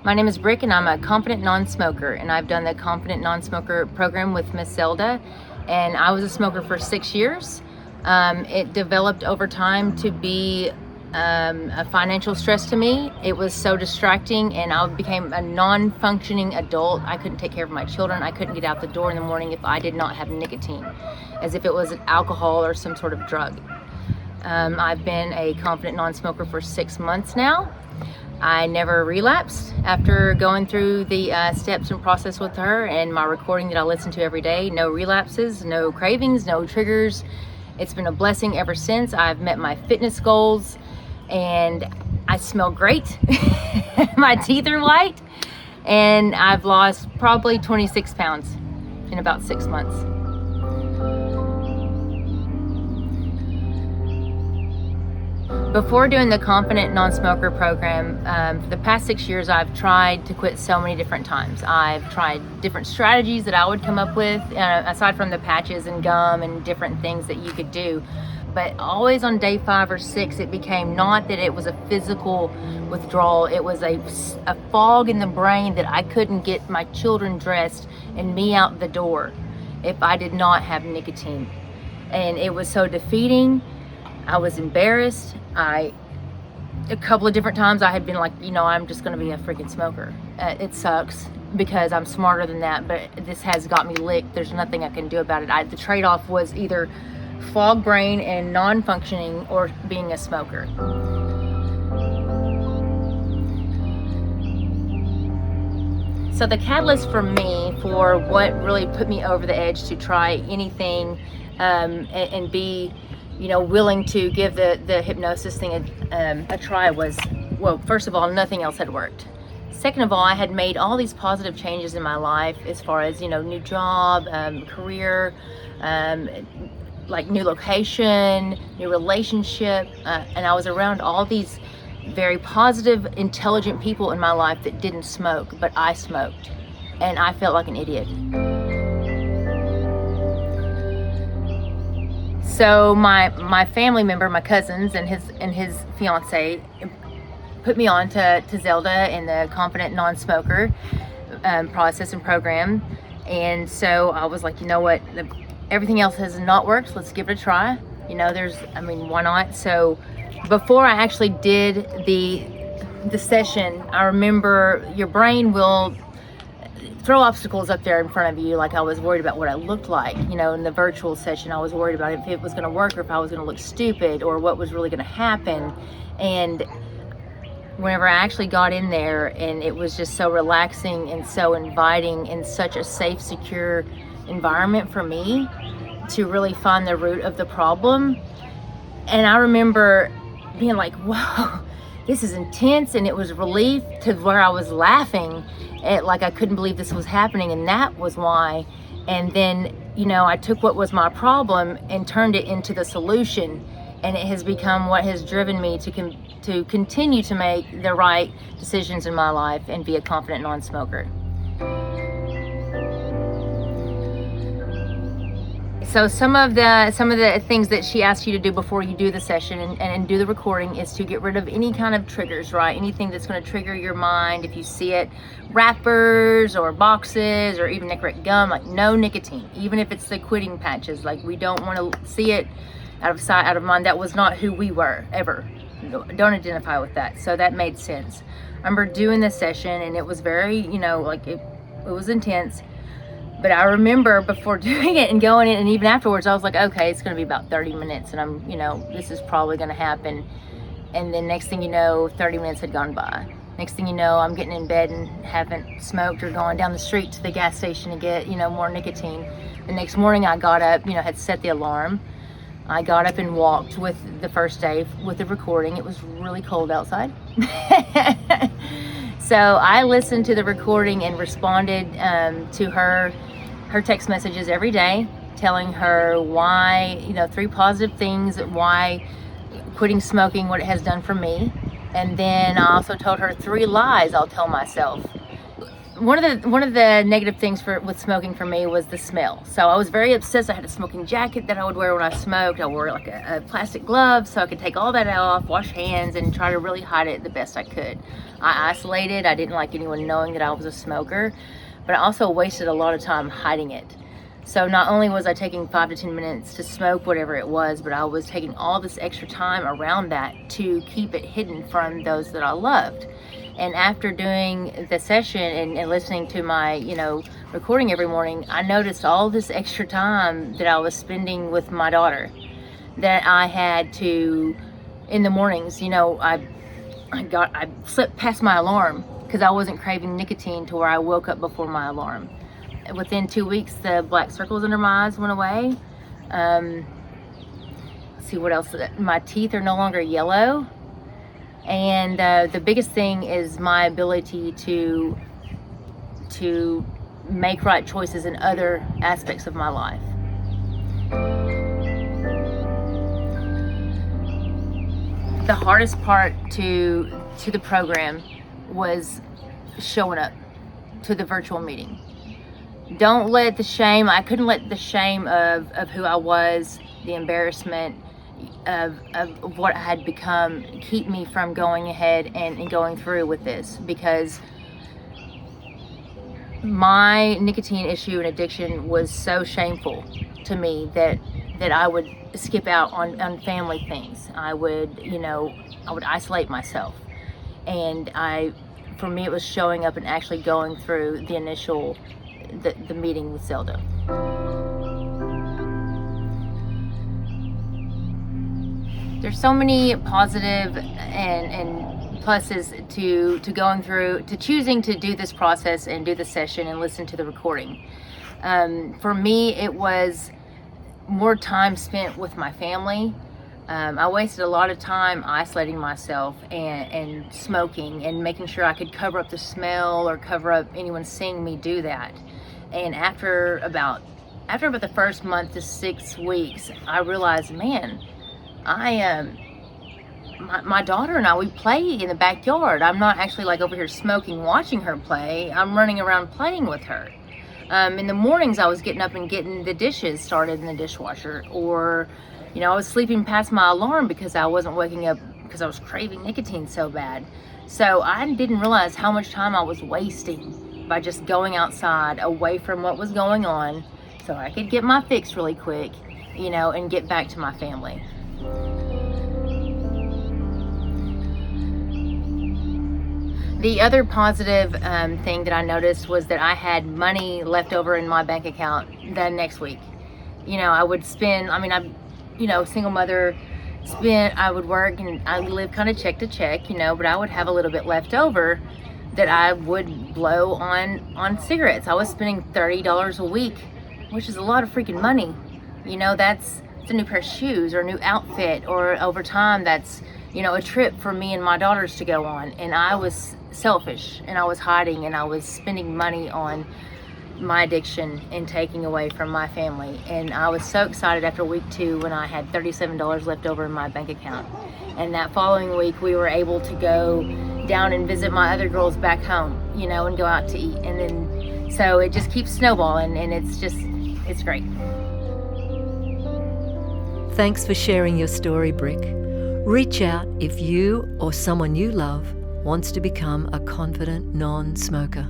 My name is Brick, and I'm a confident non-smoker, and I've done the confident non-smoker program with Miss Zelda, and I was a smoker for 6 years. It developed over time to be a financial stress to me. It was so distracting, and I became a non-functioning adult. I couldn't take care of my children. I couldn't get out the door in the morning if I did not have nicotine, as if it was alcohol or some sort of drug. I've been a confident non-smoker for 6 months now. I never relapsed after going through the steps and process with her and my recording that I listen to every day. No relapses, no cravings, no triggers. It's been a blessing ever since. I've met my fitness goals and I smell great. My teeth are white, and I've lost probably 26 pounds in about 6 months. Before doing the Confident Non-Smoker program, for the past 6 years, I've tried to quit so many different times. I've tried different strategies that I would come up with, aside from the patches and gum and different things that you could do. But always on day 5 or 6, it became not that it was a physical withdrawal. It was a fog in the brain that I couldn't get my children dressed and me out the door if I did not have nicotine. And it was so defeating. I was embarrassed. A couple of different times I had been like, I'm just going to be a freaking smoker. It sucks because I'm smarter than that, but this has got me licked. There's nothing I can do about it. The trade-off was either fog brain and non-functioning or being a smoker. So the catalyst for me, for what really put me over the edge to try anything and be willing to give the hypnosis thing a try was, well, first of all, nothing else had worked. Second of all, I had made all these positive changes in my life as far as, new job, career, like new location, new relationship, and I was around all these very positive, intelligent people in my life that didn't smoke, but I smoked, and I felt like an idiot. So my family member, my cousins and his fiance, put me on to Zelda and the Confident Non-Smoker process and program. And so I was like, what? Everything else has not worked. Let's give it a try. Why not? So before I actually did the session, I remember your brain will throw obstacles up there in front of you. Like, I was worried about what I looked like, in the virtual session. I was worried about if it was going to work or if I was going to look stupid or what was really going to happen. And whenever I actually got in there, and it was just so relaxing and so inviting and such a safe, secure environment for me to really find the root of the problem. And I remember being like, whoa, this is intense. And it was relief to where I was laughing at, like, I couldn't believe this was happening, and that was why. And then, I took what was my problem and turned it into the solution, and it has become what has driven me to continue to make the right decisions in my life and be a confident non-smoker. So some of the things that she asked you to do before you do the session and do the recording is to get rid of any kind of triggers, right? Anything that's going to trigger your mind. If you see it, wrappers or boxes or even Nicorette gum, like, no nicotine. Even if it's the quitting patches, like, we don't want to see it out of sight, out of mind. That was not who we were ever. Don't identify with that. So that made sense. I remember doing the session, and it was very, it was intense. But I remember before doing it and going in, and even afterwards, I was like, okay, it's going to be about 30 minutes, and I'm, this is probably going to happen. And then next thing you know, 30 minutes had gone by. Next thing you know, I'm getting in bed and haven't smoked or gone down the street to the gas station to get, more nicotine. The next morning I got up, had set the alarm. I got up and walked with the first day with the recording. It was really cold outside. So I listened to the recording and responded to her text messages every day, telling her why, 3 positive things, why quitting smoking, what it has done for me. And then I also told her 3 lies I'll tell myself. one of the negative things with smoking for me was the smell. So I was very obsessed. I had a smoking jacket that I would wear when I smoked. I wore like a plastic glove so I could take all that off, wash hands, and try to really hide it the best I could. I isolated. I didn't like anyone knowing that I was a smoker, but I also wasted a lot of time hiding it. So not only was I taking 5 to 10 minutes to smoke whatever it was, but I was taking all this extra time around that to keep it hidden from those that I loved. And after doing the session and listening to my, recording every morning, I noticed all this extra time that I was spending with my daughter, that I had to, in the mornings, I slipped past my alarm because I wasn't craving nicotine to where I woke up before my alarm. Within 2 weeks, the black circles under my eyes went away. Let's see what else. My teeth are no longer yellow. And the biggest thing is my ability to make right choices in other aspects of my life. The hardest part to the program was showing up to the virtual meeting. Don't let the shame, I couldn't let the shame of who I was, the embarrassment of what I had become, keep me from going ahead and going through with this, because my nicotine issue and addiction was so shameful to me that I would skip out on family things. I would isolate myself. And for me, it was showing up and actually going through the initial the meeting with Zelda. There's so many positive and pluses to going through, to choosing to do this process and do the session and listen to the recording. For me, it was more time spent with my family. I wasted a lot of time isolating myself and smoking and making sure I could cover up the smell or cover up anyone seeing me do that. And after about the first month to 6 weeks, I realized, man, my daughter and I, we play in the backyard. I'm not actually like over here smoking, watching her play. I'm running around playing with her. In the mornings, I was getting up and getting the dishes started in the dishwasher, or I was sleeping past my alarm because I wasn't waking up because I was craving nicotine so bad. So I didn't realize how much time I was wasting by just going outside away from what was going on so I could get my fix really quick, and get back to my family. The other positive thing that I noticed was that I had money left over in my bank account the next week. I would spend, single mother, I would work and I live kind of check to check, but I would have a little bit left over that I would blow on cigarettes. I was spending $30 a week, which is a lot of freaking money. That's a new pair of shoes or a new outfit, or over time that's, a trip for me and my daughters to go on. And I was selfish and I was hiding and I was spending money on my addiction and taking away from my family. And I was so excited after week 2 when I had $37 left over in my bank account. And that following week we were able to go down and visit my other girls back home, and go out to eat. And then so it just keeps snowballing, and it's great. Thanks for sharing your story, Brick. Reach out if you or someone you love wants to become a confident non-smoker.